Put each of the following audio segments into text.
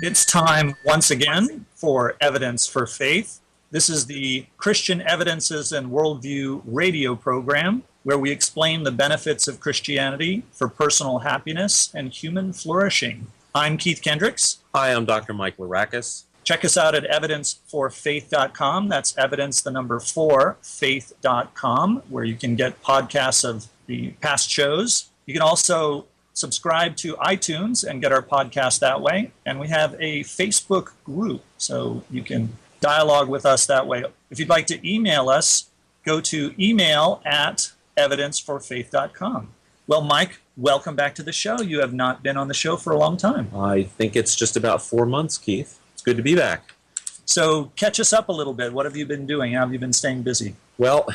It's time once again for Evidence for Faith. This is the Christian Evidences and Worldview radio program where we explain the benefits of Christianity for personal happiness and human flourishing. I'm Keith Kendricks. Hi, I'm Dr. Mike Larakis. Check us out at evidenceforfaith.com. That's evidence, the number 4, faith.com, where you can get podcasts of the past shows. You can also subscribe to iTunes and get our podcast that way. And we have a Facebook group, so you can dialogue with us that way. If you'd like to email us, go to email@evidenceforfaith.com. Well, Mike, welcome back to the show. You have not been on the show for a long time. I think it's just about 4 months, Keith. It's good to be back. So catch us up a little bit. What have you been doing? How have you been staying busy? Well,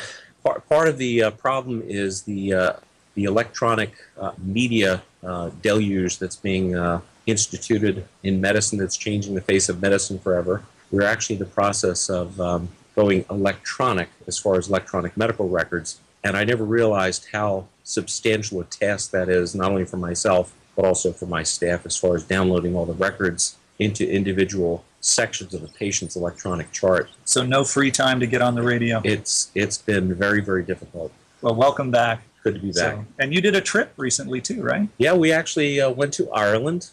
part of the problem is the electronic media deluge that's being instituted in medicine that's changing the face of medicine forever. We're actually in the process of going electronic as far as electronic medical records, and I never realized how substantial a task that is, not only for myself, but also for my staff as far as downloading all the records into individual sections of a patient's electronic chart. So no free time to get on the radio. It's been very, very difficult. Well, welcome back. Good to be back. And you did a trip recently too, right? Yeah, we actually went to Ireland.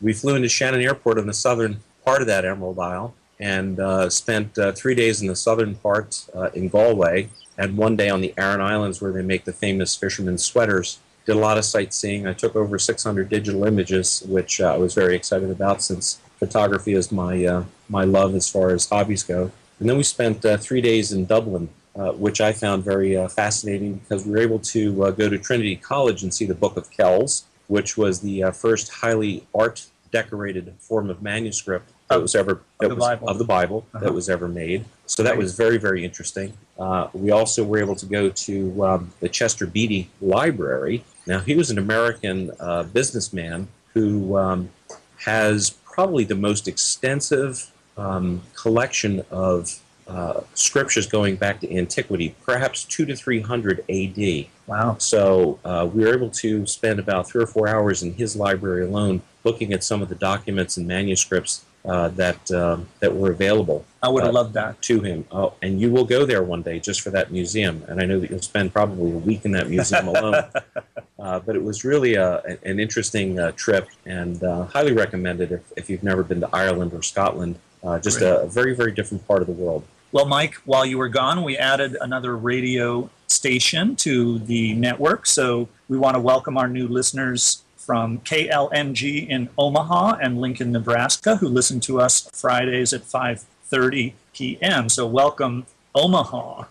We flew into Shannon Airport in the southern part of that Emerald Isle and spent 3 days in the southern part in Galway and 1 day on the Aran Islands where they make the famous fishermen's sweaters. Did a lot of sightseeing. I took over 600 digital images, which I was very excited about since photography is my love as far as hobbies go. And then we spent 3 days in Dublin, which I found very fascinating because we were able to go to Trinity College and see the Book of Kells, which was the first highly art-decorated form of manuscript that was ever of the Bible that was ever made. So that was very, very interesting. We also were able to go to the Chester Beatty Library. Now, he was an American businessman who has probably the most extensive collection of scriptures going back to antiquity, perhaps 200 to 300 AD. Wow. So we were able to spend about 3 or 4 hours in his library alone looking at some of the documents and manuscripts that were available. I would have loved that. To him. Oh, and you will go there one day just for that museum, and I know that you'll spend probably a week in that museum alone. But it was really an interesting trip, and highly recommended if you've never been to Ireland or Scotland. Just a very, very different part of the world. Well, Mike, while you were gone, we added another radio station to the network. So we want to welcome our new listeners from KLMG in Omaha and Lincoln, Nebraska, who listen to us Fridays at 5:30 p.m. So welcome, Omaha.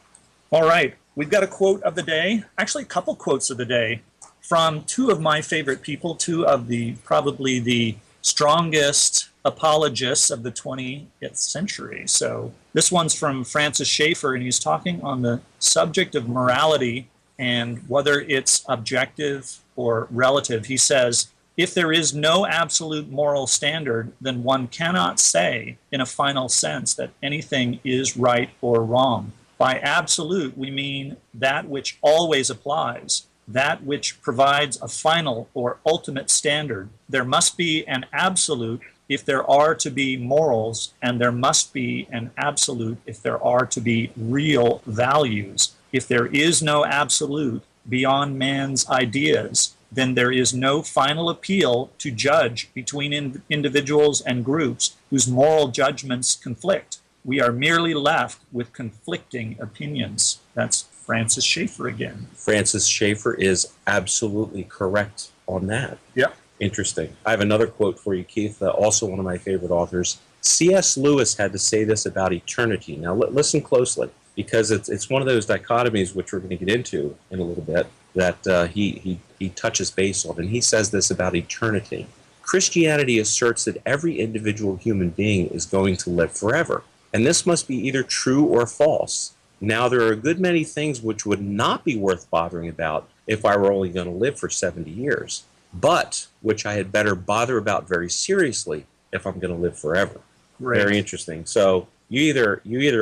All right, we've got a quote of the day, actually a couple quotes of the day, from two of my favorite people, two of probably the strongest apologists of the 20th century. So this one's from Francis Schaeffer, and he's talking on the subject of morality and whether it's objective or relative. He says, if there is no absolute moral standard, then one cannot say in a final sense that anything is right or wrong. By absolute, we mean that which always applies, that which provides a final or ultimate standard. There must be an absolute if there are to be morals, and there must be an absolute if there are to be real values. If there is no absolute beyond man's ideas, then there is no final appeal to judge between individuals and groups whose moral judgments conflict. We are merely left with conflicting opinions. That's Francis Schaeffer again. Francis Schaeffer is absolutely correct on that. Yep. Interesting. I have another quote for you, Keith, also one of my favorite authors. C.S. Lewis had to say this about eternity. Now, listen closely, because it's one of those dichotomies which we're going to get into in a little bit that he touches base on, and he says this about eternity. Christianity asserts that every individual human being is going to live forever, and this must be either true or false. Now, there are a good many things which would not be worth bothering about if I were only going to live for 70 years, but which I had better bother about very seriously if I'm going to live forever. Right. Very interesting. So you either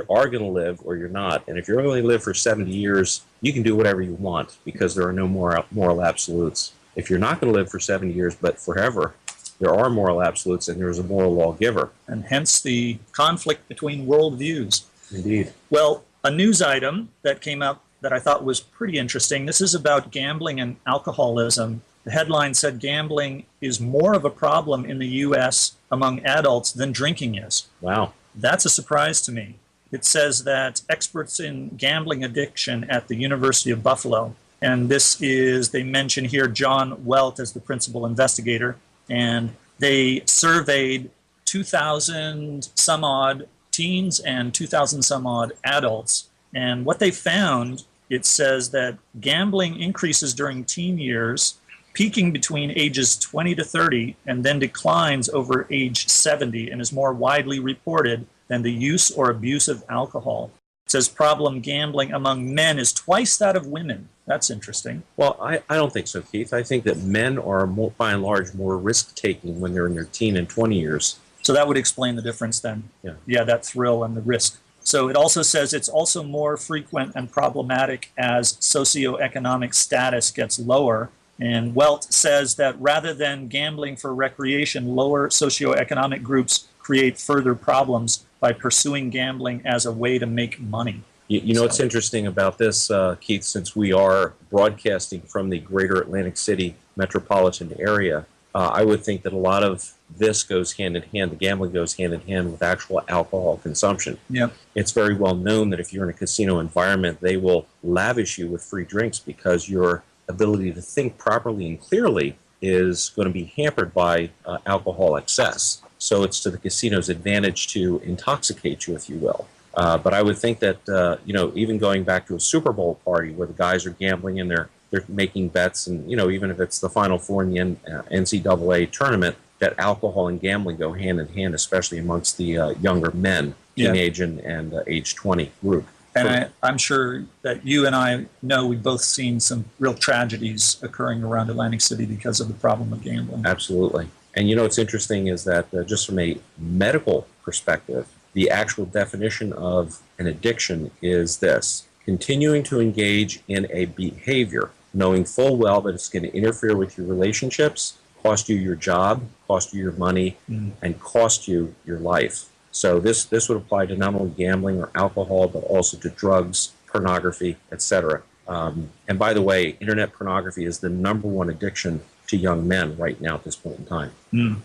are going to live or you're not. And if you're only live for 70 years, you can do whatever you want because there are no more moral absolutes. If you're not going to live for 70 years but forever, there are moral absolutes and there's a moral lawgiver. And hence the conflict between worldviews. Indeed. Well, a news item that came up that I thought was pretty interesting. This is about gambling and alcoholism. The headline said gambling is more of a problem in the U.S. among adults than drinking is. Wow. That's a surprise to me. It says that experts in gambling addiction at the University of Buffalo, and this is, they mention here John Welt as the principal investigator, and they surveyed 2,000 some odd teens and 2,000 some odd adults. And what they found, it says that gambling increases during teen years, peaking between ages 20 to 30, and then declines over age 70 and is more widely reported than the use or abuse of alcohol. It says problem gambling among men is twice that of women. That's interesting. Well, I don't think so, Keith. I think that men are, more, by and large, more risk-taking when they're in their teen and 20 years. So that would explain the difference then. Yeah, that thrill and the risk. So it also says it's also more frequent and problematic as socioeconomic status gets lower. And Welt says that rather than gambling for recreation, lower socioeconomic groups create further problems by pursuing gambling as a way to make money. You know what's interesting about this, Keith, since we are broadcasting from the greater Atlantic City metropolitan area, I would think that a lot of this goes hand in hand, the gambling goes hand in hand with actual alcohol consumption. Yeah. It's very well known that if you're in a casino environment, they will lavish you with free drinks because your ability to think properly and clearly is going to be hampered by alcohol excess. So it's to the casino's advantage to intoxicate you, if you will. But I would think that, even going back to a Super Bowl party where the guys are gambling and they're making bets, and, even if it's the Final Four in the NCAA tournament, that alcohol and gambling go hand in hand, especially amongst the younger men, teenage and age 20 group. And I'm sure that you and I know we've both seen some real tragedies occurring around Atlantic City because of the problem of gambling. Absolutely. And what's interesting is that just from a medical perspective, the actual definition of an addiction is this: continuing to engage in a behavior, knowing full well that it's going to interfere with your relationships, cost you your job, cost you your money, and cost you your life. So this would apply to not only gambling or alcohol, but also to drugs, pornography, etc. And by the way, internet pornography is the #1 addiction to young men right now at this point in time.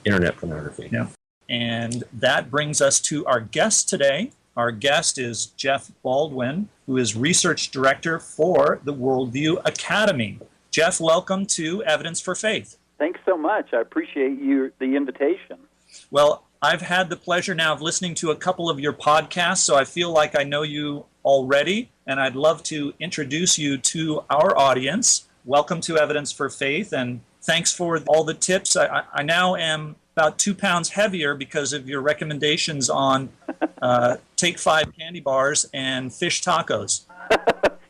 Internet pornography. Yeah. And that brings us to our guest today. Our guest is Jeff Baldwin, who is Research Director for the Worldview Academy. Jeff, welcome to Evidence for Faith. Thanks so much. I appreciate the invitation. Well, I've had the pleasure now of listening to a couple of your podcasts, so I feel like I know you already, and I'd love to introduce you to our audience. Welcome to Evidence for Faith, and thanks for all the tips. I now am about 2 pounds heavier because of your recommendations on Take 5 candy bars and fish tacos.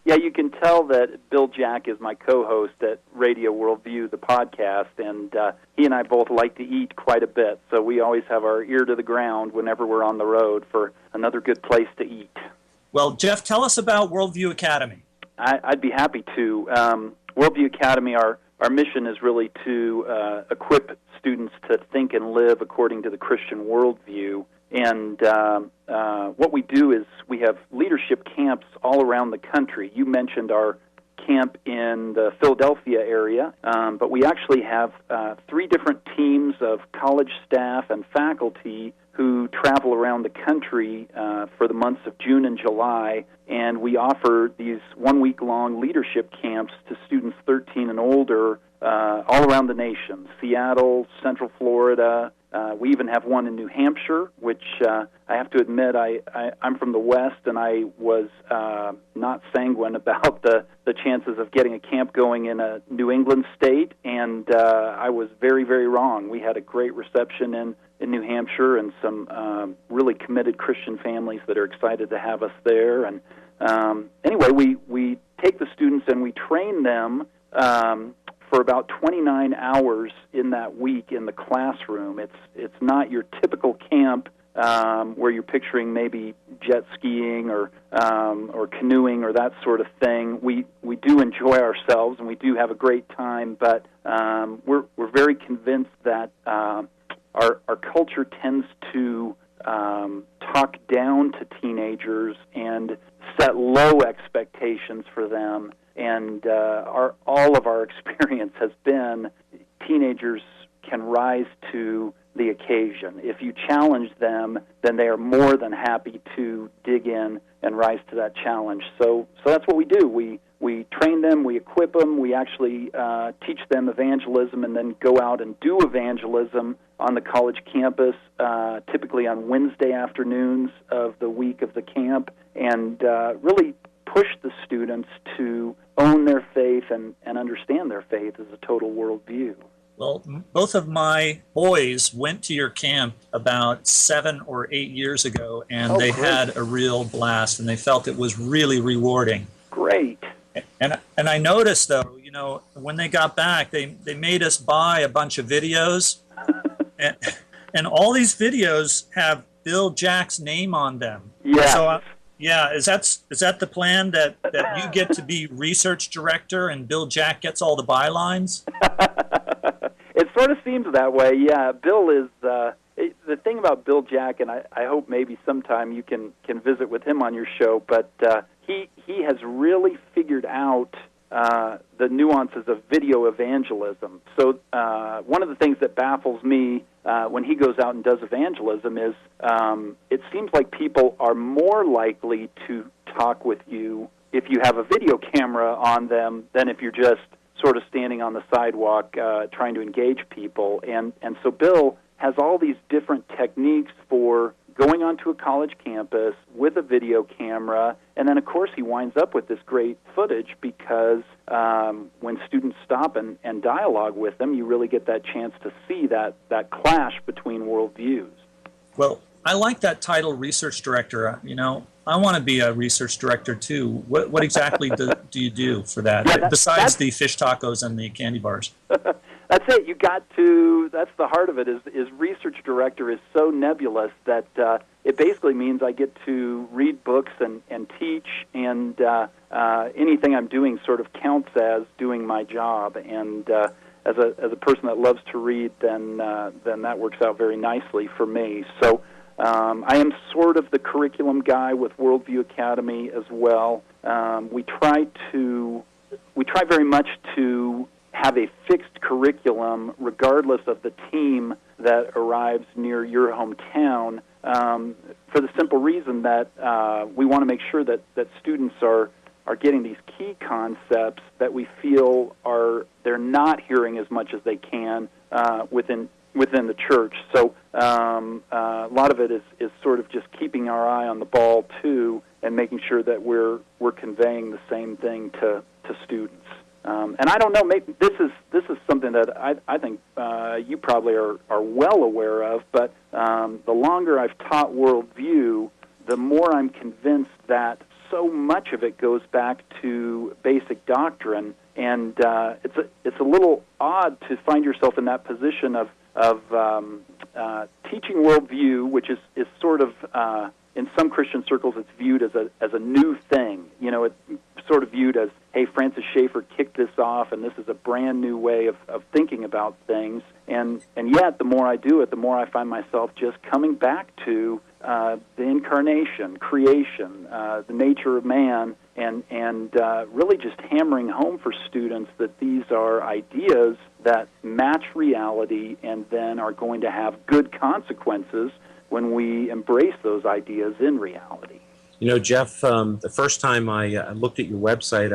Yeah, you can tell that Bill Jack is my co-host at Radio Worldview, the podcast, and he and I both like to eat quite a bit, so we always have our ear to the ground whenever we're on the road for another good place to eat. Well, Jeff, tell us about Worldview Academy. I'd be happy to. Worldview Academy, our mission is really to equip students to think and live according to the Christian worldview. And what we do is we have leadership camps all around the country. You mentioned our camp in the Philadelphia area, but we actually have 3 different teams of college staff and faculty who travel around the country for the months of June and July, and we offer these 1-week-long leadership camps to students 13 and older all around the nation: Seattle, Central Florida. We even have one in New Hampshire, which I have to admit I'm from the West, and I was not sanguine about the chances of getting a camp going in a New England state, and I was very, very wrong. We had a great reception in New Hampshire and some really committed Christian families that are excited to have us there. And anyway, we take the students and we train them for about 29 hours in that week in the classroom. It's not your typical camp where you're picturing maybe jet skiing or canoeing or that sort of thing. We do enjoy ourselves and we do have a great time, but we're very convinced that our culture tends to talk down to teenagers and set low expectations for them. And all of our experience has been teenagers can rise to the occasion. If you challenge them, then they are more than happy to dig in and rise to that challenge. So that's what we do. We train them, we equip them, we actually teach them evangelism and then go out and do evangelism on the college campus, typically on Wednesday afternoons of the week of the camp, and really push the students to own their faith and understand their faith as a total worldview. Well, both of my boys went to your camp about 7 or 8 years ago, and they had a real blast, and they felt it was really rewarding. Great. And I noticed, though, when they got back, they made us buy a bunch of videos, and all these videos have Bill Jack's name on them. Yeah. So, is that the plan, that you get to be research director and Bill Jack gets all the bylines? It sort of seems that way, yeah. Bill is, the thing about Bill Jack, and I hope maybe sometime you can visit with him on your show, but he has really figured out the nuances of video evangelism. So one of the things that baffles me when he goes out and does evangelism is it seems like people are more likely to talk with you if you have a video camera on them than if you're just sort of standing on the sidewalk trying to engage people. And so Bill has all these different techniques for going onto a college campus with a video camera, and then, of course, he winds up with this great footage because when students stop and dialogue with them, you really get that chance to see that clash between worldviews. Well, I like that title, research director. I want to be a research director, too. What exactly do you do for that, besides the fish tacos and the candy bars? That's it. That's the heart of it, is research director is so nebulous that it basically means I get to read books and teach, and anything I'm doing sort of counts as doing my job. And as a person that loves to read, then that works out very nicely for me. So I am sort of the curriculum guy with Worldview Academy as well. We try very much to have a fixed curriculum regardless of the team that arrives near your hometown, for the simple reason that we want to make sure that students are getting these key concepts that we feel they're not hearing as much as they can within the church. So a lot of it is sort of just keeping our eye on the ball too, and making sure that we're conveying the same thing to students. And I don't know, maybe this is something that I think you probably are well aware of, but the longer I've taught worldview, the more I'm convinced that so much of it goes back to basic doctrine, and it's a little odd to find yourself in that position of teaching worldview, which is sort of in some Christian circles it's viewed as a new thing. It's sort of viewed as, hey, Francis Schaeffer kicked this off, and this is a brand new way of thinking about things. And yet, the more I do it, the more I find myself just coming back to the incarnation, creation, the nature of man, and really just hammering home for students that these are ideas that match reality and then are going to have good consequences when we embrace those ideas in reality. Jeff, the first time I looked at your website,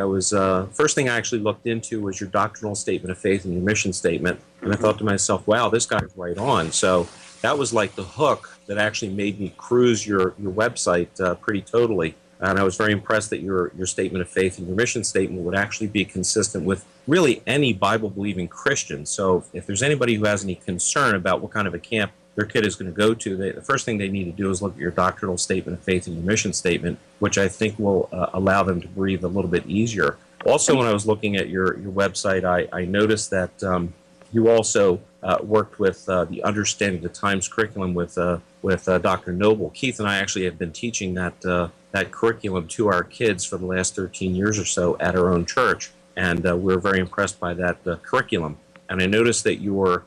first thing I actually looked into was your doctrinal statement of faith and your mission statement. And I thought to myself, wow, this guy's right on. So that was like the hook that actually made me cruise your website pretty totally. And I was very impressed that your statement of faith and your mission statement would actually be consistent with really any Bible-believing Christian. So if there's anybody who has any concern about what kind of a camp their kid is going to go to, the first thing they need to do is look at your doctrinal statement of faith and your mission statement, which I think will allow them to breathe a little bit easier. Also, when I was looking at your website, I noticed that You also worked with the Understanding the Times curriculum with Dr. Noble. Keith and I actually have been teaching that curriculum to our kids for the last 13 years or so at our own church, and we're very impressed by that curriculum. And I noticed that your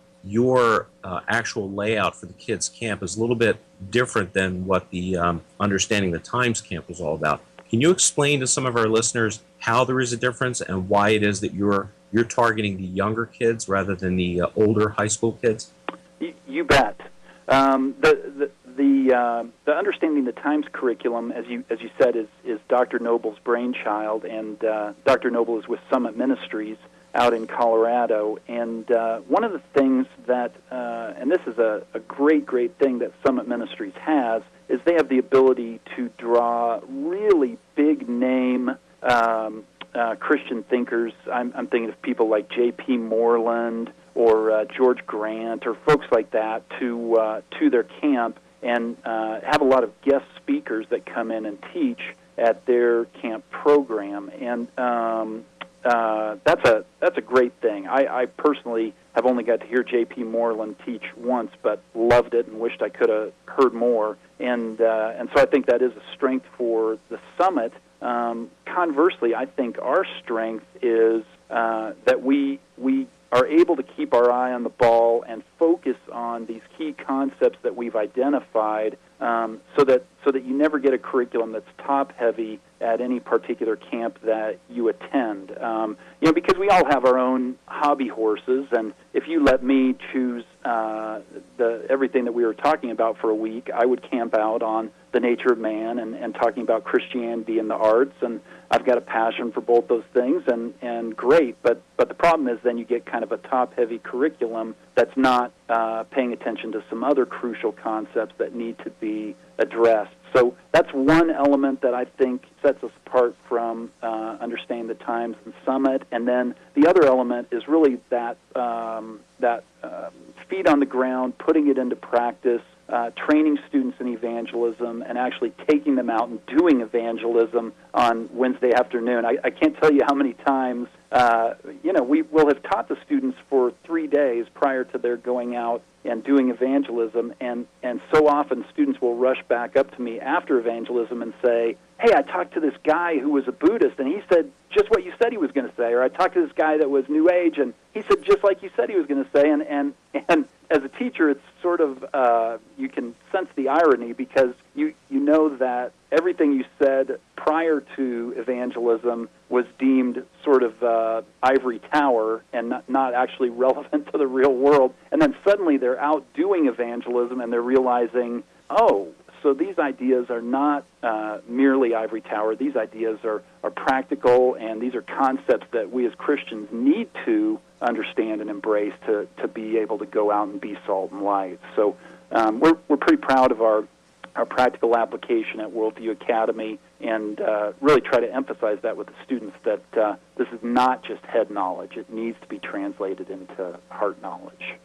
actual layout for the kids' camp is a little bit different than what the Understanding the Times camp was all about. Can you explain to some of our listeners how there is a difference and why it is that you're targeting the younger kids rather than the older high school kids? You bet. The Understanding the Times curriculum, as you said, is Dr. Noble's brainchild, and Dr. Noble is with Summit Ministries out in Colorado. And one of the things that, and this is a great thing that Summit Ministries has, is they have the ability to draw really big name Christian thinkers. I'm thinking of people like J.P. Moreland or George Grant or folks like that to their camp, and have a lot of guest speakers that come in and teach at their camp program. And that's a great thing. I personally have only got to hear J.P. Moreland teach once, but loved it and wished I could have heard more. And so I think that is a strength for the Summit. Conversely, I think our strength is that we are able to keep our eye on the ball and focus on these key concepts that we've identified, so that you never get a curriculum that's top-heavy at any particular camp that you attend. Because we all have our own hobby horses, and if you let me choose everything that we were talking about for a week, I would camp out on the nature of man and talking about Christianity and the arts, and I've got a passion for both those things, and great, but the problem is then you get kind of a top-heavy curriculum that's not paying attention to some other crucial concepts that need to be addressed. So that's one element that I think sets us apart from Understanding the Times and Summit. And then the other element is really that feet on the ground, putting it into practice, training students in evangelism, and actually taking them out and doing evangelism on Wednesday afternoon. I can't tell you how many times we will have taught the students for 3 days prior to their going out and doing evangelism, and so often students will rush back up to me after evangelism and say, hey, I talked to this guy who was a Buddhist, and he said just what you said he was going to say, or I talked to this guy that was New Age, and he said just like you said he was going to say, and as a teacher, it's sort of, you can sense the irony, because you know that everything you said prior to evangelism was deemed sort of ivory tower and not actually relevant to the real world. And then suddenly they're out doing evangelism and they're realizing, oh, so these ideas are not merely ivory tower. These ideas are practical, and these are concepts that we as Christians need to understand and embrace to be able to go out and be salt and light. So we're pretty proud of our practical application at Worldview Academy, and really try to emphasize that with the students, that this is not just head knowledge. It needs to be translated into heart knowledge.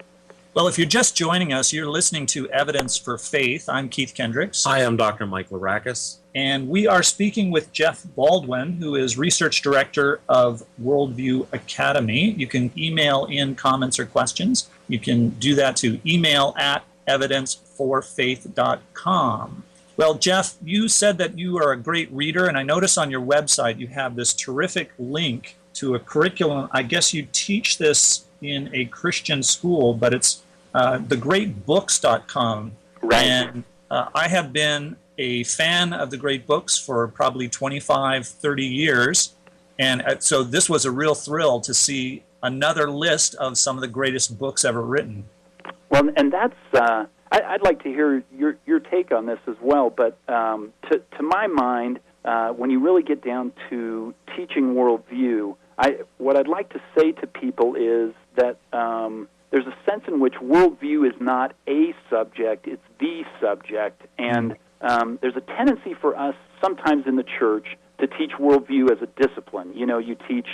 Well, if you're just joining us, you're listening to Evidence for Faith. I'm Keith Kendricks. Hi, I'm Dr. Mike Larakis. And we are speaking with Jeff Baldwin, who is Research Director of Worldview Academy. You can email in comments or questions. You can do that to email@evidenceforfaith.com. Well, Jeff, you said that you are a great reader, and I notice on your website you have this terrific link to a curriculum. I guess you teach this in a Christian school, but it's thegreatbooks.com. Right. And I have been a fan of the Great Books for probably 25, 30 years. And so this was a real thrill to see another list of some of the greatest books ever written. Well, and that's, I'd like to hear your take on this as well, but to my mind, when you really get down to teaching worldview, what I'd like to say to people is that there's a sense in which worldview is not a subject, it's the subject, and there's a tendency for us sometimes in the church to teach worldview as a discipline. You know, you teach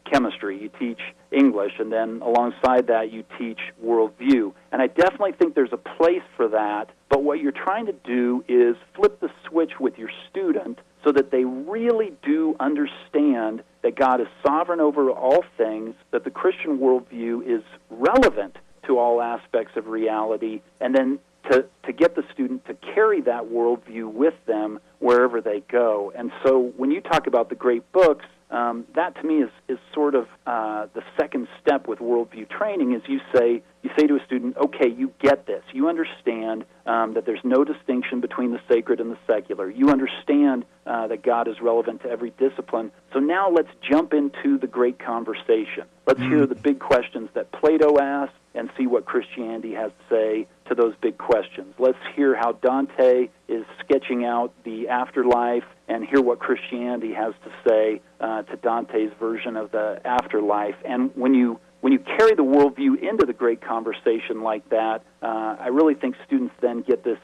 chemistry, you teach English, and then alongside that you teach worldview. And I definitely think there's a place for that, but what you're trying to do is flip the switch with your student so that they really do understand that God is sovereign over all things, that the Christian worldview is relevant to all aspects of reality, and then to get the student to carry that worldview with them wherever they go. And so when you talk about the great books, that to me is sort of the second step with worldview training. Is you say to a student, okay, you get this. You understand that there's no distinction between the sacred and the secular. You understand that God is relevant to every discipline. So now let's jump into the great conversation. Let's hear the big questions that Plato asked and see what Christianity has to say to those big questions. Let's hear how Dante is sketching out the afterlife and hear what Christianity has to say to Dante's version of the afterlife. And when you carry the worldview into the great conversation like that, I really think students then get this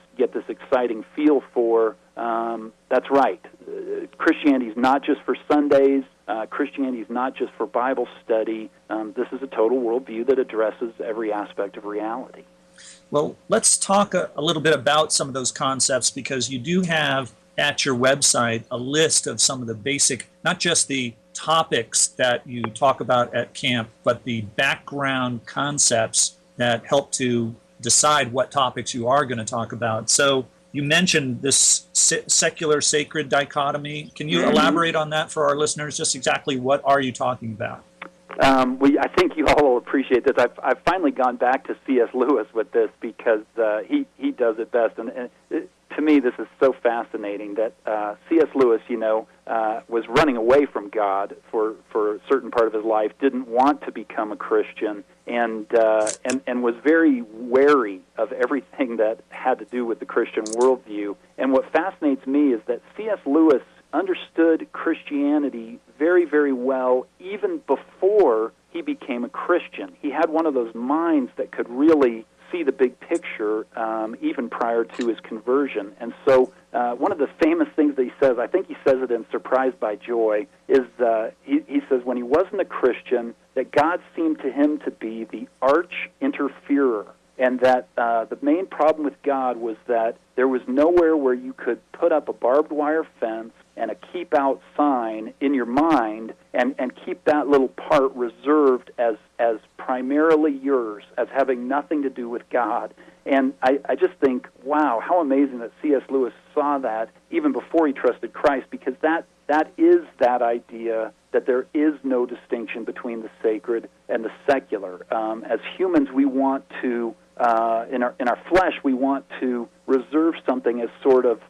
exciting feel for that's right. Christianity is not just for Sundays. Christianity is not just for Bible study. This is a total worldview that addresses every aspect of reality. Well, let's talk a little bit about some of those concepts, because you do have at your website a list of some of the basic, not just the topics that you talk about at camp, but the background concepts that help to decide what topics you are going to talk about. So you mentioned this secular sacred dichotomy. Can you elaborate on that for our listeners? Just exactly what are you talking about? I think you all will appreciate this. I've finally gone back to C.S. Lewis with this because he does it best. And to me, this is so fascinating that C.S. Lewis, was running away from God for a certain part of his life, didn't want to become a Christian, and was very wary of everything that had to do with the Christian worldview. And what fascinates me is that C.S. Lewis understood Christianity very, very well even before he became a Christian. He had one of those minds that could really see the big picture even prior to his conversion. And so one of the famous things that he says, I think he says it in Surprised by Joy, is he says when he wasn't a Christian, that God seemed to him to be the arch interferer, and that the main problem with God was that there was nowhere where you could put up a barbed wire fence and a keep out sign in your mind and keep that little part reserved as primarily yours, as having nothing to do with God. And I just think, wow, how amazing that C.S. Lewis saw that even before he trusted Christ, because that is that idea that there is no distinction between the sacred and the secular. As humans, we want to, in our flesh, we want to reserve something as sort of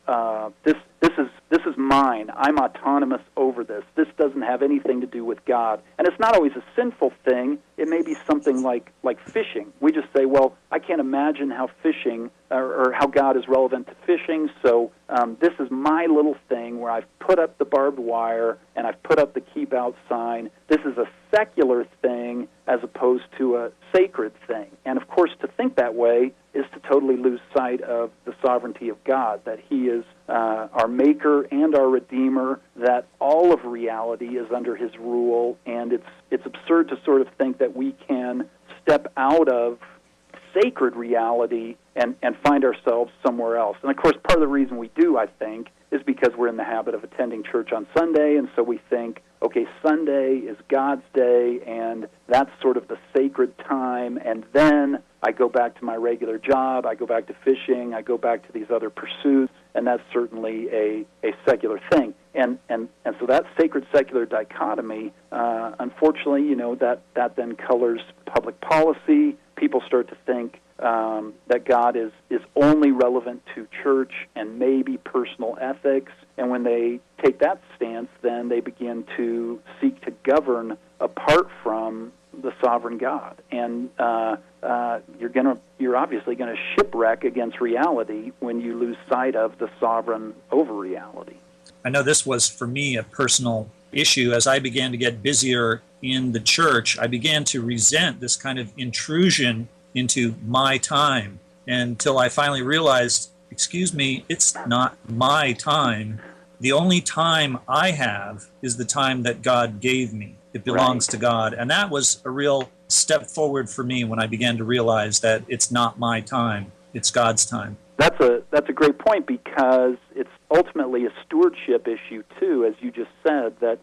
this is mine. I'm autonomous over this. This doesn't have anything to do with God. And it's not always a sinful thing. It may be something like fishing. We just say, well, I can't imagine how fishing or how God is relevant to fishing, so this is my little thing where I've put up the barbed wire and I've put up the keep out sign. This is a secular thing as opposed to a sacred thing. And of course, to think that way is to totally lose sight of the sovereignty of God, that He is our Maker and our Redeemer, that all of reality is under His rule, and it's absurd to sort of think that we can step out of sacred reality and find ourselves somewhere else. And of course, part of the reason we do, I think, is because we're in the habit of attending church on Sunday, and so we think, okay, Sunday is God's day, and that's sort of the sacred time, and then I go back to my regular job, I go back to fishing, I go back to these other pursuits, and that's certainly a secular thing. And so that sacred-secular dichotomy, unfortunately, that then colors public policy. People start to think that God is only relevant to church and maybe personal ethics, and when they take that stance, then they begin to seek to govern apart from the sovereign God, and you're obviously going to shipwreck against reality when you lose sight of the sovereign over reality. I know this was for me a personal issue. As I began to get busier in the church, I began to resent this kind of intrusion into my time until I finally realized, excuse me, it's not my time. The only time I have is the time that God gave me. It belongs to God. And that was a real step forward for me when I began to realize that it's not my time, it's God's time. That's a great point, because it's ultimately a stewardship issue too, as you just said, that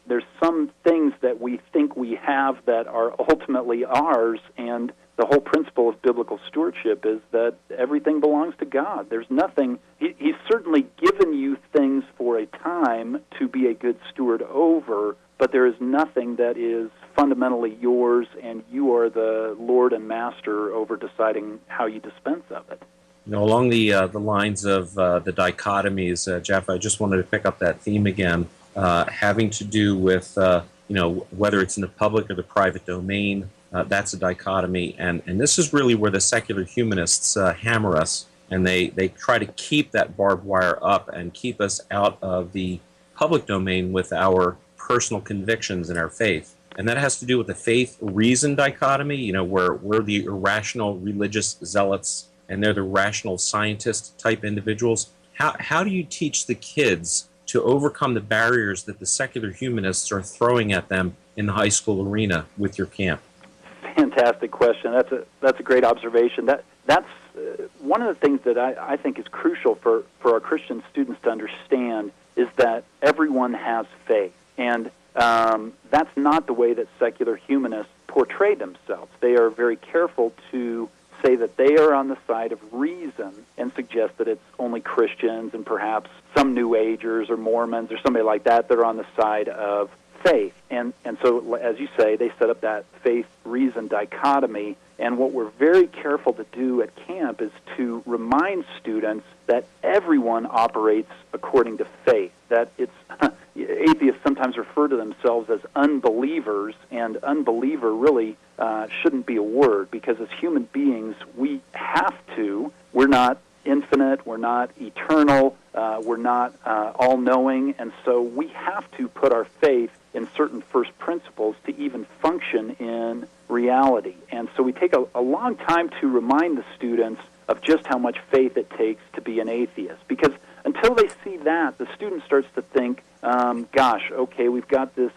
there's some things that we think we have that are ultimately ours, and the whole principle of biblical stewardship is that everything belongs to God. There's nothing, He's certainly given you things for a time to be a good steward over, but there is nothing that is fundamentally yours, and you are the Lord and Master over deciding how you dispense of it. You know, along the lines of the dichotomies, Jeff, I just wanted to pick up that theme again, having to do with whether it's in the public or the private domain. That's a dichotomy, and this is really where the secular humanists hammer us, and they try to keep that barbed wire up and keep us out of the public domain with our personal convictions and our faith. And that has to do with the faith-reason dichotomy, where we're the irrational religious zealots and they're the rational scientist-type individuals. How do you teach the kids to overcome the barriers that the secular humanists are throwing at them in the high school arena with your camp? Fantastic question. That's a great observation. That's one of the things that I think is crucial for our Christian students to understand is that everyone has faith. And that's not the way that secular humanists portray themselves. They are very careful to say that they are on the side of reason and suggest that it's only Christians and perhaps some New Agers or Mormons or somebody like that that are on the side of faith. And so, as you say, they set up that faith-reason dichotomy. And what we're very careful to do at camp is to remind students that everyone operates according to faith, that it's atheists sometimes refer to themselves as unbelievers, and unbeliever really shouldn't be a word, because as human beings, we have to. We're not infinite, we're not eternal, we're not all-knowing, and so we have to put our faith in certain first principles to even function in reality. And so we take a long time to remind the students of just how much faith it takes to be an atheist, because until they see that, the student starts to think, gosh, okay, we've got this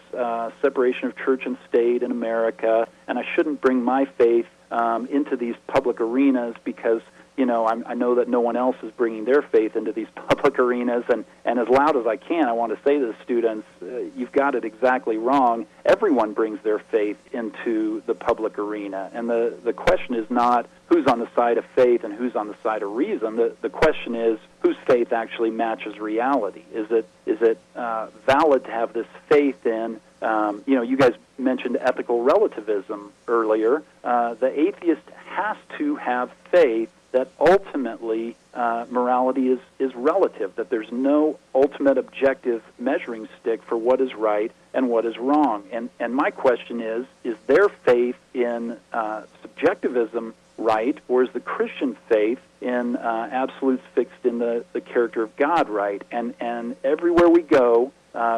separation of church and state in America, and I shouldn't bring my faith into these public arenas because, I know that no one else is bringing their faith into these public arenas, and as loud as I can, I want to say to the students, you've got it exactly wrong. Everyone brings their faith into the public arena, and the question is not who's on the side of faith and who's on the side of reason. The question is whose faith actually matches reality. Is it valid to have this faith in, you guys mentioned ethical relativism earlier. The atheist has to have faith that ultimately morality is relative, that there's no ultimate objective measuring stick for what is right and what is wrong. And my question is their faith in subjectivism right, or is the Christian faith in absolutes fixed in the character of God right? And everywhere we go,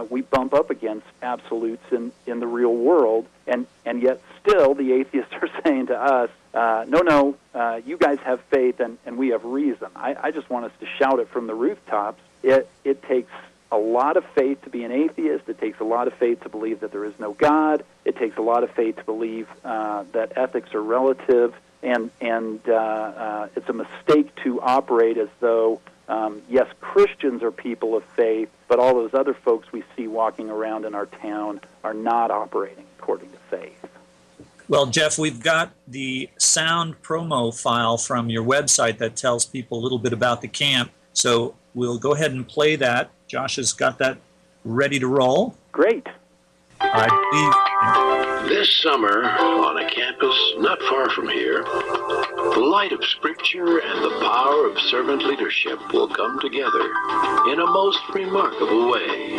we bump up against absolutes in the real world, and yet still the atheists are saying to us, no, you guys have faith and we have reason. I just want us to shout it from the rooftops. It takes a lot of faith to be an atheist. It takes a lot of faith to believe that there is no God. It takes a lot of faith to believe that ethics are relative, and it's a mistake to operate as though, yes, Christians are people of faith, but all those other folks we see walking around in our town are not operating according to faith. Well, Jeff, we've got the sound promo file from your website that tells people a little bit about the camp, so we'll go ahead and play that. Josh has got that ready to roll. Great. This summer, on a campus not far from here, the light of Scripture and the power of servant leadership will come together in a most remarkable way.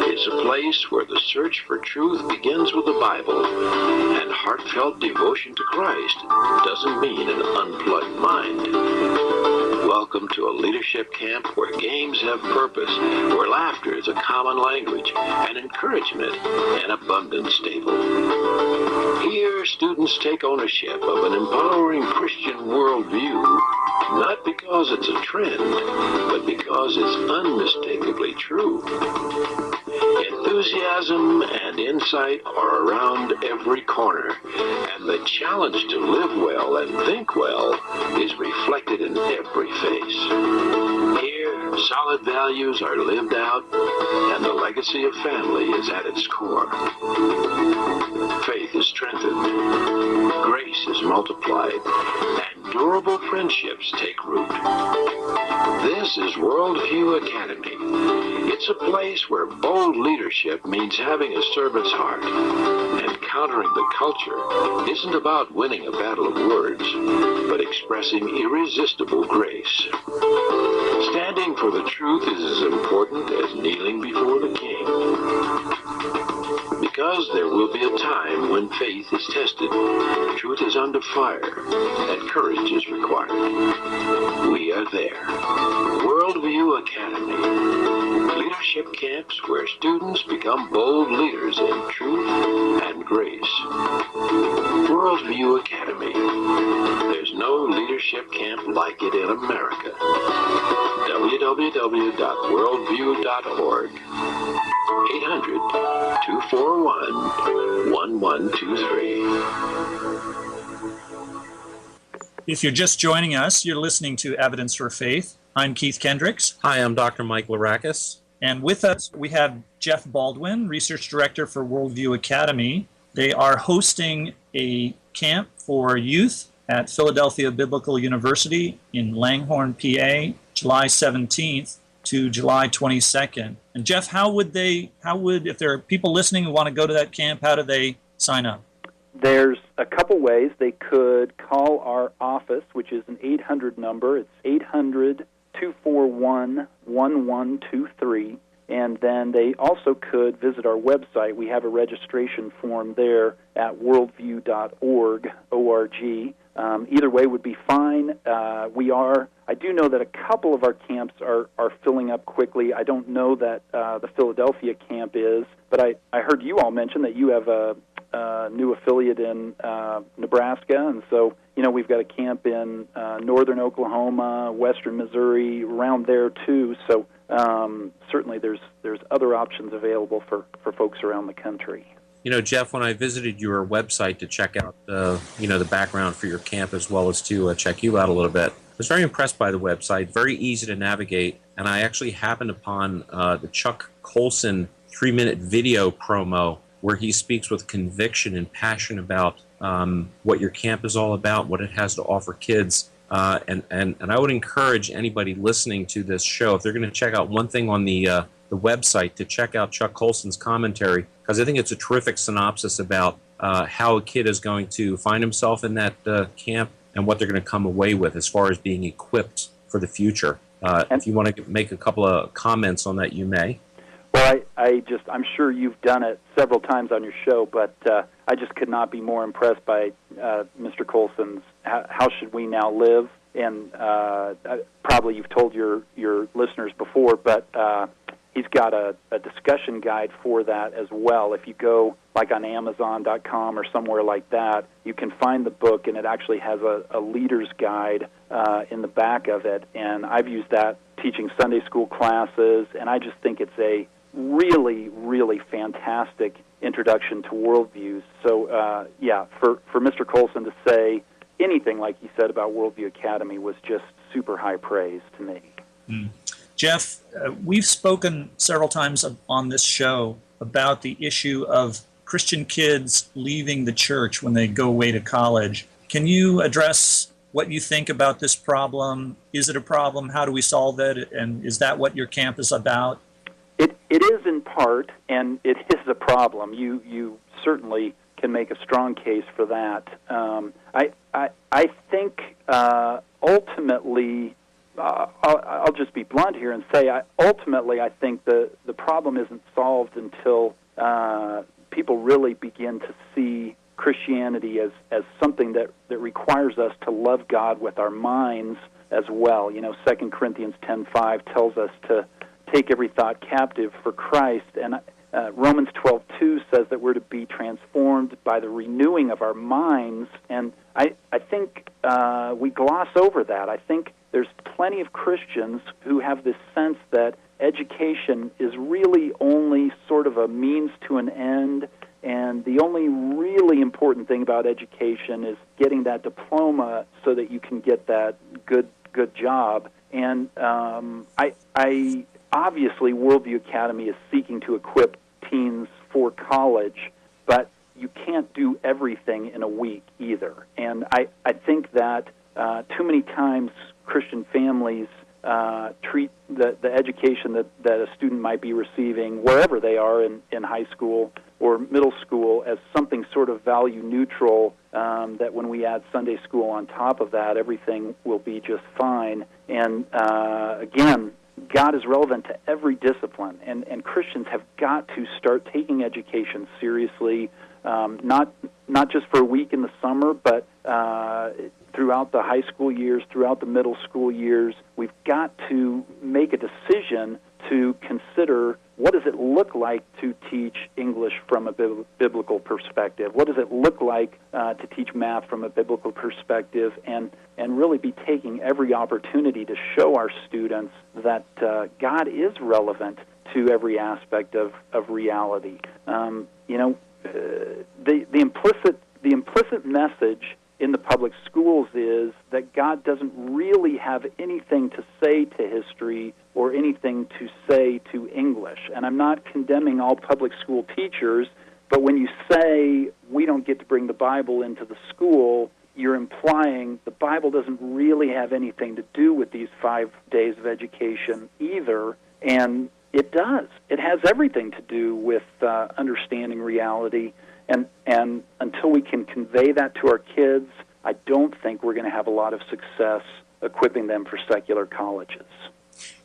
It's a place where the search for truth begins with the Bible, and heartfelt devotion to Christ doesn't mean an unplugged mind. Welcome to a leadership camp where games have purpose, where laughter is a common language, and encouragement an abundant staple. Here, students take ownership of an empowering Christian worldview, not because it's a trend, but because it's unmistakably true. Enthusiasm and in sight or around every corner, and the challenge to live well and think well is reflected in every face. Here, solid values are lived out, and the legacy of family is at its core. Faith is strengthened, grace is multiplied, and durable friendships take root. This is Worldview Academy. It's a place where bold leadership means having a servant's heart, and countering the culture isn't about winning a battle of words, but expressing irresistible grace. Standing for the truth is as important as kneeling before the king. Because there will be a time when faith is tested, truth is under fire, and courage is required. We are there. Worldview Academy. Leadership camps where students become bold leaders in truth and grace. Worldview Academy. There's no leadership camp like it in America. www.worldview.org. 800-241-1123. If you're just joining us, you're listening to Evidence for Faith. I'm Keith Kendricks. Hi, I'm Dr. Mike Larakis. And with us, we have Jeff Baldwin, Research Director for Worldview Academy. They are hosting a camp for youth at Philadelphia Biblical University in Langhorne, PA, July 17th to July 22nd. And Jeff, if there are people listening who want to go to that camp, how do they sign up? There's a couple ways. They could call our office, which is an 800 number. It's 800-241-1123. And then they also could visit our website. We have a registration form there at worldview.org, O-R-G. Either way would be fine. I do know that a couple of our camps are filling up quickly. I don't know that the Philadelphia camp is, but I heard you all mention that you have a new affiliate in Nebraska, and so we've got a camp in northern Oklahoma, western Missouri, around there too. So certainly there's other options available for folks around the country. Jeff, when I visited your website to check out the background for your camp as well as to check you out a little bit, I was very impressed by the website, very easy to navigate, and I actually happened upon the Chuck Colson 3-minute video promo where he speaks with conviction and passion about what your camp is all about, what it has to offer kids. And I would encourage anybody listening to this show, if they're going to check out one thing on the website, to check out Chuck Colson's commentary, because I think it's a terrific synopsis about how a kid is going to find himself in that camp and what they're going to come away with as far as being equipped for the future. If you want to make a couple of comments on that, you may. Well, I'm sure you've done it several times on your show, but I just could not be more impressed by Mr. Colson's How Should We Now Live? And probably you've told your listeners before, but he's got a discussion guide for that as well. If you go like on Amazon.com or somewhere like that, you can find the book, and it actually has a leader's guide in the back of it. And I've used that teaching Sunday school classes, and I just think it's a really, really fantastic introduction to worldviews. So, for Mr. Colson to say anything like he said about Worldview Academy was just super high praise to me. Jeff, we've spoken several times on this show about the issue of Christian kids leaving the church when they go away to college. Can you address what you think about this problem? Is it a problem? How do we solve it? And is that what your camp is about? It is in part, and it is a problem. You certainly can make a strong case for that. I think ultimately, I'll just be blunt here and say, ultimately I think the problem isn't solved until people really begin to see Christianity as something that requires us to love God with our minds as well. 2 Corinthians 10:5 tells us to take every thought captive for Christ, and Romans 12:2 says that we're to be transformed by the renewing of our minds, and I think we gloss over that. I think there's plenty of Christians who have this sense that education is really only sort sort of a means to an end, and the only really important thing about education is getting that diploma so that you can get that good job. And I obviously, Worldview Academy is seeking to equip teens for college, but you can't do everything in a week either. And I think that too many times Christian families treat the education that a student might be receiving, wherever they are in high school or middle school, as something sort of value neutral, that when we add Sunday school on top of that, everything will be just fine. And again, God is relevant to every discipline, and Christians have got to start taking education seriously, not just for a week in the summer, but throughout the high school years, throughout the middle school years. We've got to make a decision to consider, what does it look like to teach English from a biblical perspective? What does it look like to teach math from a biblical perspective? And really be taking every opportunity to show our students that God is relevant to every aspect of reality. The implicit message in the public schools is that God doesn't really have anything to say to history or anything to say to English. And I'm not condemning all public school teachers, but when you say we don't get to bring the Bible into the school, you're implying the Bible doesn't really have anything to do with these 5 days of education either, and it does. It has everything to do with understanding reality. And until we can convey that to our kids, I don't think we're going to have a lot of success equipping them for secular colleges.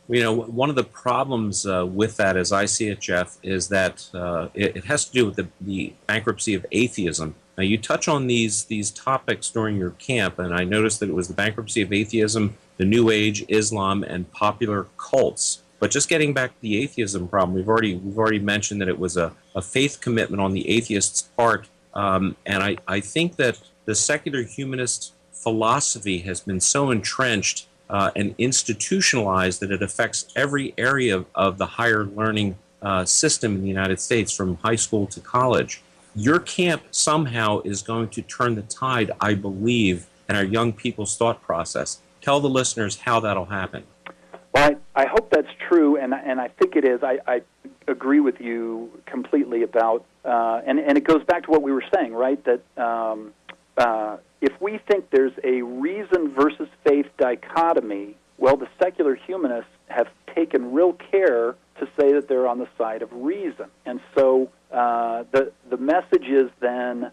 One of the problems with that, as I see it, Jeff, is that it has to do with the bankruptcy of atheism. Now, you touch on these topics during your camp, and I noticed that it was the bankruptcy of atheism, the New Age, Islam, and popular cults. But just getting back to the atheism problem, we've already mentioned that it was a faith commitment on the atheist's part, and I think that the secular humanist philosophy has been so entrenched and institutionalized that it affects every area of the higher learning system in the United States, from high school to college. Your camp somehow is going to turn the tide, I believe, in our young people's thought process. Tell the listeners how that'll happen. Well, I hope that's true, and I think it is. I agree with you completely about, and it goes back to what we were saying, right? That if we think there's a reason versus faith dichotomy, well, the secular humanists have taken real care to say that they're on the side of reason. And so the message is then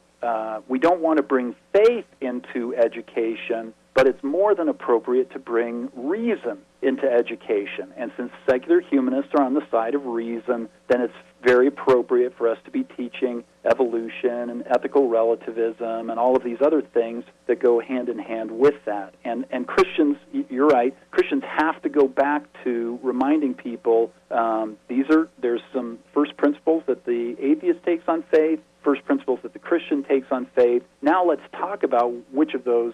we don't want to bring faith into education, but it's more than appropriate to bring reason into education. And since secular humanists are on the side of reason, then it's very appropriate for us to be teaching evolution and ethical relativism and all of these other things that go hand in hand with that. And Christians, you're right, Christians have to go back to reminding people there's some first principles that the atheist takes on faith, first principles that the Christian takes on faith. Now let's talk about which of those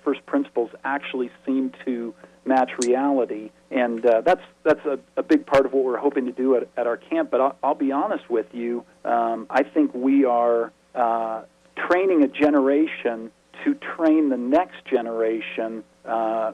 first principles actually seem to match reality, and that's a big part of what we're hoping to do at our camp. But I'll be honest with you, I think we are training a generation to train the next generation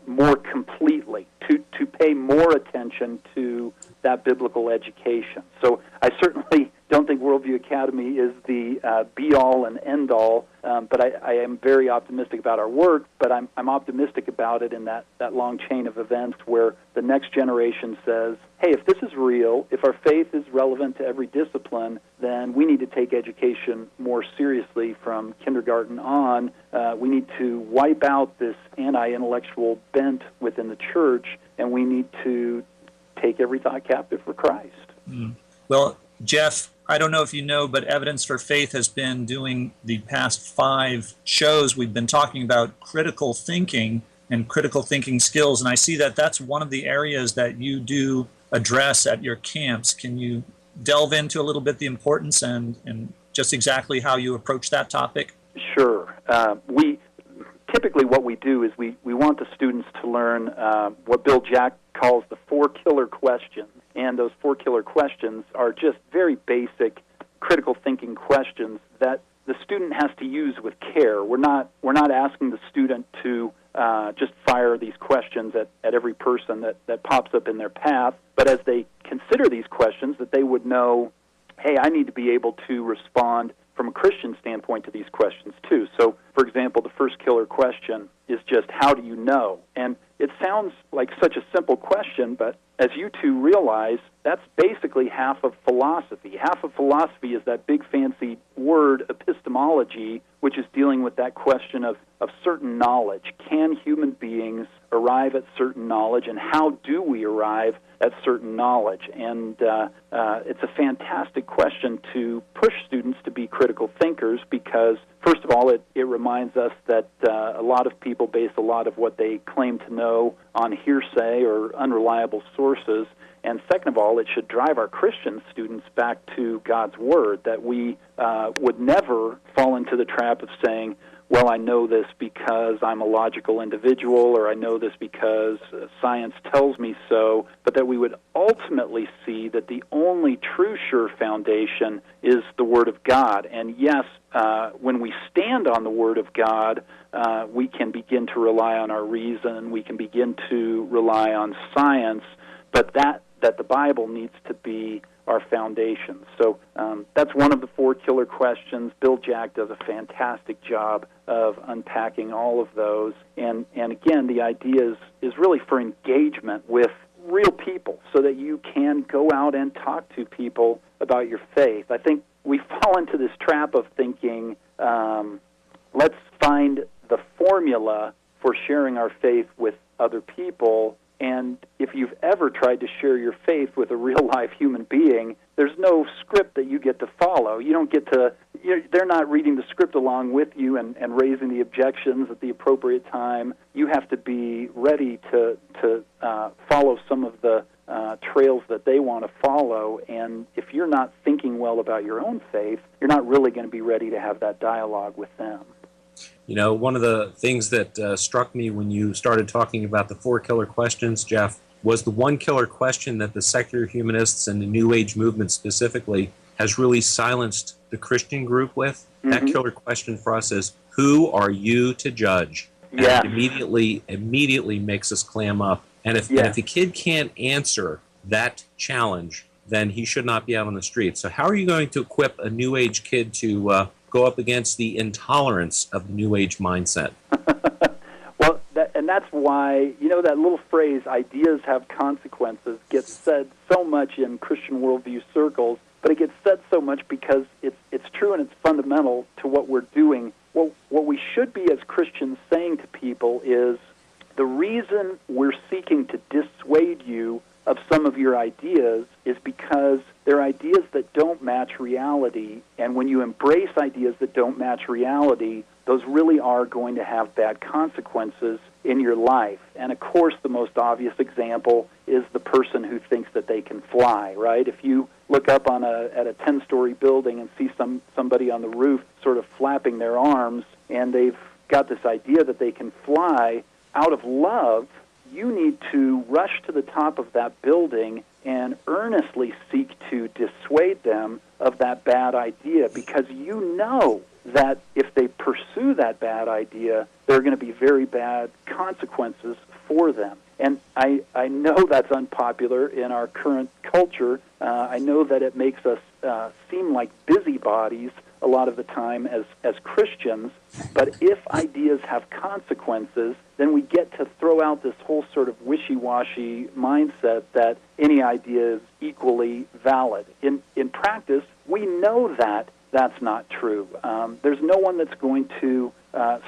more completely, to pay more attention to that biblical education. So I certainly don't think Worldview Academy is the be-all and end-all, but I am very optimistic about our work, but I'm optimistic about it in that long chain of events where the next generation says, hey, if this is real, if our faith is relevant to every discipline, then we need to take education more seriously from kindergarten on. We need to wipe out this anti-intellectual bent within the church, and we need to take every thought captive for Christ. Mm. Well, Jeff, I don't know if you know, but Evidence for Faith has been doing the past 5 shows. We've been talking about critical thinking and critical thinking skills, and I see that that's one of the areas that you do address at your camps. Can you delve into a little bit the importance and just exactly how you approach that topic? Sure. Typically what we do is we want the students to learn what Bill Jack calls the 4 killer questions. And those 4 killer questions are just very basic critical thinking questions that the student has to use with care. We're not asking the student to just fire these questions at every person that pops up in their path, but as they consider these questions, that they would know, hey, I need to be able to respond from a Christian standpoint to these questions too. So, for example, the first killer question is just, how do you know? And it sounds like such a simple question, but as you two realize, that's basically half of philosophy. Half of philosophy is that big fancy word epistemology, which is dealing with that question of certain knowledge. Can human beings arrive at certain knowledge, and how do we arrive at certain knowledge? And it's a fantastic question to push students to be critical thinkers because, first of all, it reminds us that a lot of people base a lot of what they claim to know on hearsay or unreliable sources. And second of all, it should drive our Christian students back to God's Word, that we would never fall into the trap of saying, well, I know this because I'm a logical individual, or I know this because science tells me so, but that we would ultimately see that the only true sure foundation is the Word of God. And yes, when we stand on the Word of God, we can begin to rely on our reason, we can begin to rely on science, but that the Bible needs to be our foundation. So that's one of the 4 killer questions. Bill Jack does a fantastic job of unpacking all of those. And again, the idea is really for engagement with real people so that you can go out and talk to people about your faith. I think we fall into this trap of thinking, let's find the formula for sharing our faith with other people. And if you've ever tried to share your faith with a real-life human being, there's no script that you get to follow. You don't get to, they're not reading the script along with you and raising the objections at the appropriate time. You have to be ready to follow some of the trails that they want to follow. And if you're not thinking well about your own faith, you're not really going to be ready to have that dialogue with them. You know, one of the things that struck me when you started talking about the 4 killer questions, Jeff, was the one killer question that the secular humanists and the New Age movement specifically has really silenced the Christian group with. Mm-hmm. That killer question for us is, who are you to judge? Yeah. And it immediately makes us clam up. And if the kid can't answer that challenge, then he should not be out on the street. So how are you going to equip a New Age kid to go up against the intolerance of the New Age mindset? Well, and that's why, that little phrase, ideas have consequences, gets said so much in Christian worldview circles, but it gets said so much because it's true and it's fundamental to what we're doing. Well, what we should be as Christians saying to people is, the reason we're seeking to dissuade you of some of your ideas is because they're ideas that don't match reality, and when you embrace ideas that don't match reality, those really are going to have bad consequences in your life. And of course, the most obvious example is the person who thinks that they can fly, right? If you look up at a 10-story building and see somebody on the roof sort of flapping their arms, and they've got this idea that they can fly, out of love, you need to rush to the top of that building and earnestly seek to dissuade them of that bad idea, because you know that if they pursue that bad idea, there are going to be very bad consequences for them. And I know that's unpopular in our current culture. I know that it makes us seem like busybodies a lot of the time as Christians, but if ideas have consequences, then we get to throw out this whole sort of wishy-washy mindset that any idea is equally valid. In practice, we know that that's not true. There's no one that's going to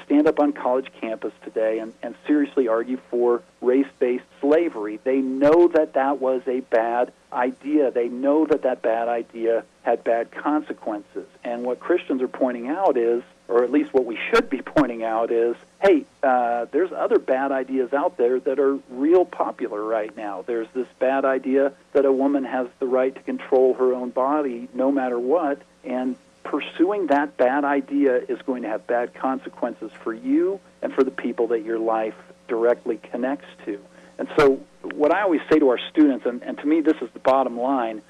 stand up on college campus today and seriously argue for race-based slavery. They know that was a bad idea. They know that bad idea had bad consequences. And what Christians are pointing out is, or at least what we should be pointing out is, hey, there's other bad ideas out there that are real popular right now. There's this bad idea that a woman has the right to control her own body no matter what, and pursuing that bad idea is going to have bad consequences for you and for the people that your life directly connects to. And so what I always say to our students, and to me this is the bottom line,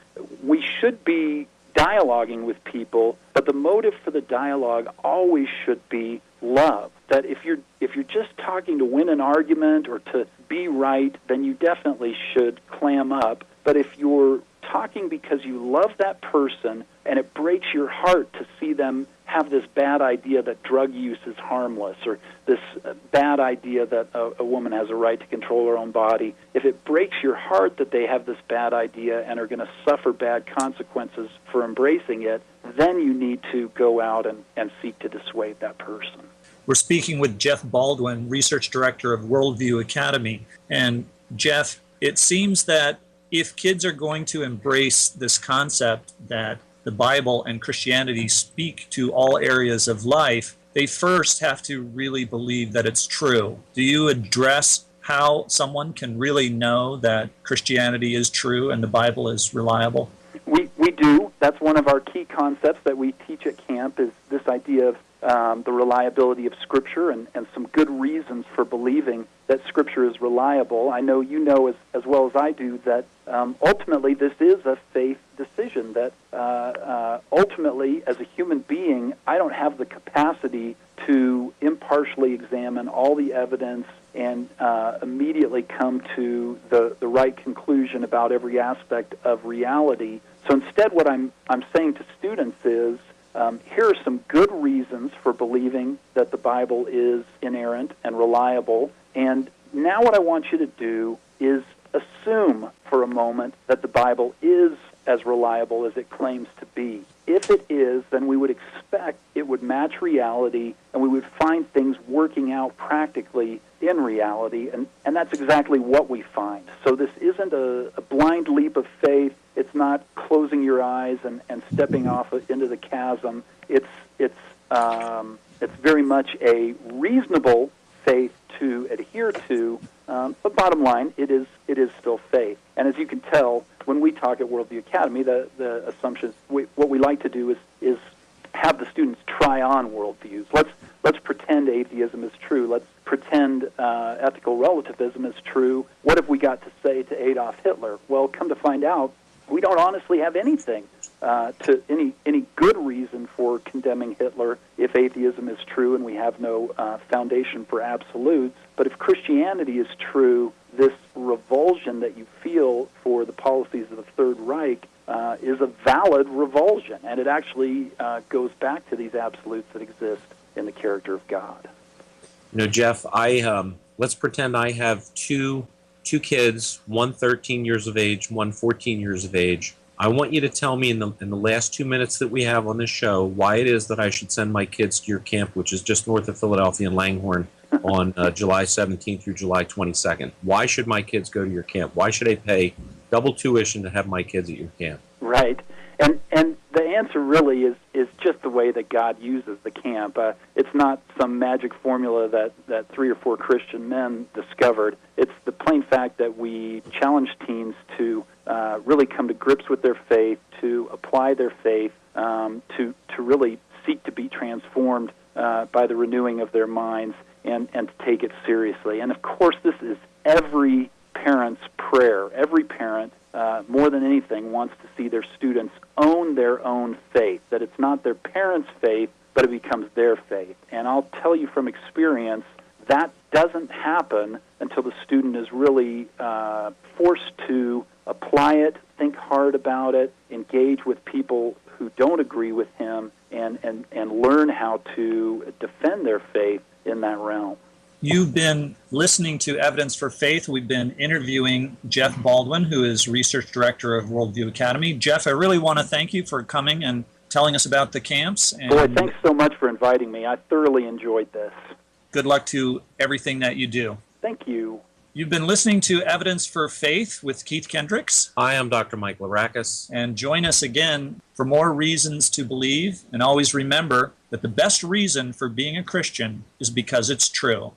we should be dialoguing with people, but the motive for the dialogue always should be love. That if you're just talking to win an argument or to be right, then you definitely should clam up. But if you're talking because you love that person and it breaks your heart to see them have this bad idea that drug use is harmless, or this bad idea that a woman has a right to control her own body, if it breaks your heart that they have this bad idea and are going to suffer bad consequences for embracing it, then you need to go out and seek to dissuade that person. We're speaking with Jeff Baldwin, Research Director of Worldview Academy. And Jeff, it seems that if kids are going to embrace this concept that the Bible and Christianity speak to all areas of life, they first have to really believe that it's true. Do you address how someone can really know that Christianity is true and the Bible is reliable? We do. That's one of our key concepts that we teach at camp, is this idea of the reliability of Scripture and some good reasons for believing that Scripture is reliable. I know you know as well as I do that ultimately this is a faith decision, that ultimately as a human being I don't have the capacity to impartially examine all the evidence and immediately come to the right conclusion about every aspect of reality. So instead what I'm saying to students is, here are some good reasons for believing that the Bible is inerrant and reliable, and now what I want you to do is assume for a moment that the Bible is as reliable as it claims to be. If it is, then we would expect it would match reality, and we would find things working out practically in reality, and that's exactly what we find. So this isn't a blind leap of faith. It's not closing your eyes and stepping off into the chasm. It's very much a reasonable faith to adhere to, but bottom line, it is still faith. And as you can tell, when we talk at Worldview Academy, the assumption, what we like to do is have the students try on worldviews. Let's pretend atheism is true. Let's pretend ethical relativism is true. What have we got to say to Adolf Hitler? Well, come to find out, we don't honestly have anything to any good reason for condemning Hitler if atheism is true and we have no foundation for absolutes. But if Christianity is true, this revulsion that you feel for the policies of the Third Reich is a valid revulsion, and it actually goes back to these absolutes that exist in the character of God. You know, Jeff, let's pretend I have two kids, one 13 years of age, one 14 years of age. I want you to tell me in the last 2 minutes that we have on this show why it is that I should send my kids to your camp, which is just north of Philadelphia in Langhorne, on July 17th through July 22nd. Why should my kids go to your camp? Why should I pay double tuition to have my kids at your camp? Right. And the answer really is just the way that God uses the camp. It's not some magic formula that 3 or 4 Christian men discovered. It's the plain fact that we challenge teens to really come to grips with their faith, to apply their faith, to really seek to be transformed by the renewing of their minds, and to take it seriously. And of course, this is every parent's prayer. Every parent, more than anything, wants to see their students own their own faith, that it's not their parents' faith, but it becomes their faith. And I'll tell you from experience, that doesn't happen until the student is really forced to apply it, think hard about it, engage with people who don't agree with him, and learn how to defend their faith in that realm. You've been listening to Evidence for Faith. We've been interviewing Jeff Baldwin, who is Research Director of Worldview Academy. Jeff, I really want to thank you for coming and telling us about the camps. And boy, thanks so much for inviting me. I thoroughly enjoyed this. Good luck to everything that you do. Thank you. You've been listening to Evidence for Faith with Keith Kendricks. Hi, I'm Dr. Mike Larakis. And join us again for more reasons to believe. And always remember that the best reason for being a Christian is because it's true.